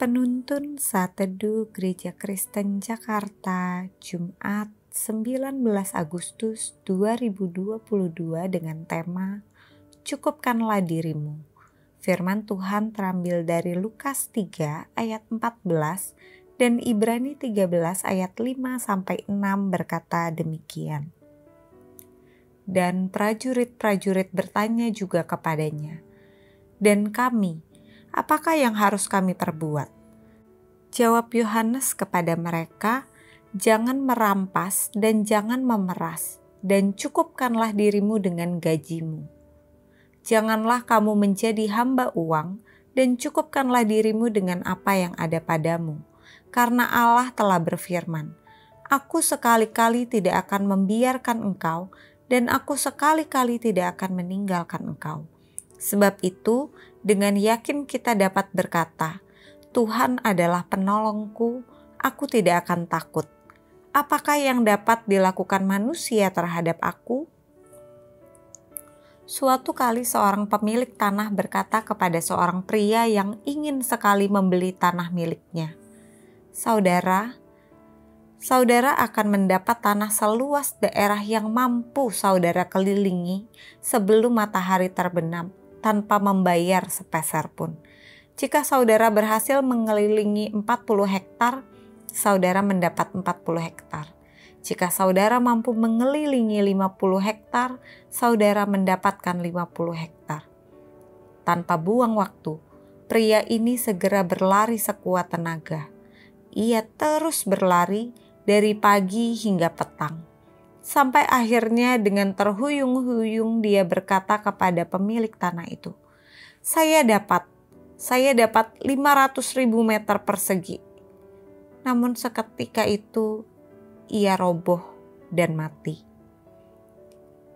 Penuntun Saat Teduh Gereja Kristen Jakarta, Jumat 19 Agustus 2022 dengan tema Cukupkanlah dirimu. Firman Tuhan terambil dari Lukas 3 ayat 14 dan Ibrani 13 ayat 5-6 berkata demikian. Dan prajurit-prajurit bertanya juga kepadanya, "Dan kami, apakah yang harus kami perbuat?" Jawab Yohanes kepada mereka, "Jangan merampas dan jangan memeras, dan cukupkanlah dirimu dengan gajimu. Janganlah kamu menjadi hamba uang, dan cukupkanlah dirimu dengan apa yang ada padamu. Karena Allah telah berfirman, Aku sekali-kali tidak akan membiarkan engkau, dan aku sekali-kali tidak akan meninggalkan engkau. Sebab itu, dengan yakin kita dapat berkata, Tuhan adalah penolongku, aku tidak akan takut. Apakah yang dapat dilakukan manusia terhadap aku?" Suatu kali seorang pemilik tanah berkata kepada seorang pria yang ingin sekali membeli tanah miliknya, Saudara akan mendapat tanah seluas daerah yang mampu saudara kelilingi sebelum matahari terbenam tanpa membayar sepeser pun. Jika saudara berhasil mengelilingi 40 hektar, saudara mendapat 40 hektar. Jika saudara mampu mengelilingi 50 hektar, saudara mendapatkan 50 hektar. Tanpa buang waktu, pria ini segera berlari sekuat tenaga. Ia terus berlari dari pagi hingga petang. Sampai akhirnya dengan terhuyung-huyung dia berkata kepada pemilik tanah itu, Saya dapat 500.000 meter persegi. Namun seketika itu ia roboh dan mati.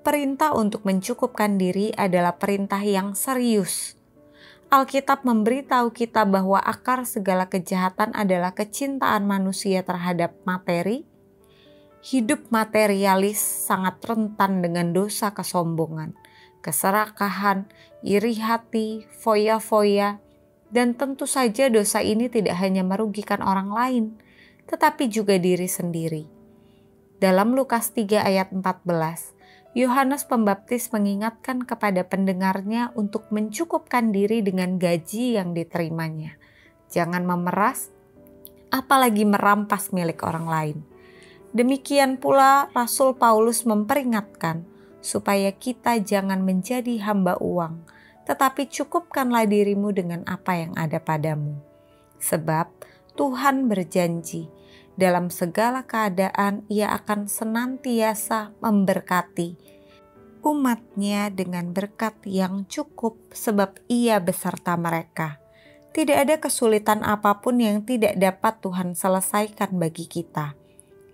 Perintah untuk mencukupkan diri adalah perintah yang serius. Alkitab memberitahu kita bahwa akar segala kejahatan adalah kecintaan manusia terhadap materi. Hidup materialis sangat rentan dengan dosa kesombongan, keserakahan, iri hati, foya-foya, dan tentu saja dosa ini tidak hanya merugikan orang lain, tetapi juga diri sendiri. Dalam Lukas 3 ayat 14, Yohanes Pembaptis mengingatkan kepada pendengarnya untuk mencukupkan diri dengan gaji yang diterimanya. Jangan memeras, apalagi merampas milik orang lain. Demikian pula Rasul Paulus memperingatkan supaya kita jangan menjadi hamba uang, tetapi cukupkanlah dirimu dengan apa yang ada padamu. Sebab Tuhan berjanji, dalam segala keadaan Ia akan senantiasa memberkati umat-Nya dengan berkat yang cukup, sebab Ia beserta mereka. Tidak ada kesulitan apapun yang tidak dapat Tuhan selesaikan bagi kita.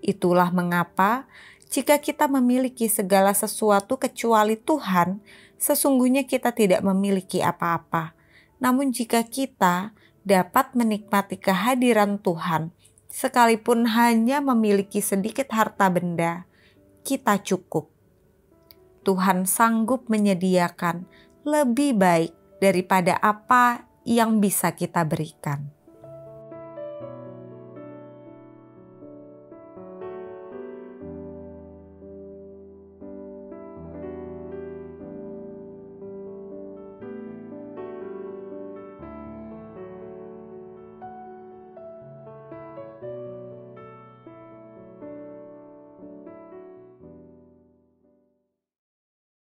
Itulah mengapa jika kita memiliki segala sesuatu kecuali Tuhan, sesungguhnya kita tidak memiliki apa-apa. Namun jika kita dapat menikmati kehadiran Tuhan, sekalipun hanya memiliki sedikit harta benda, kita cukup. Tuhan sanggup menyediakan lebih baik daripada apa yang bisa kita berikan.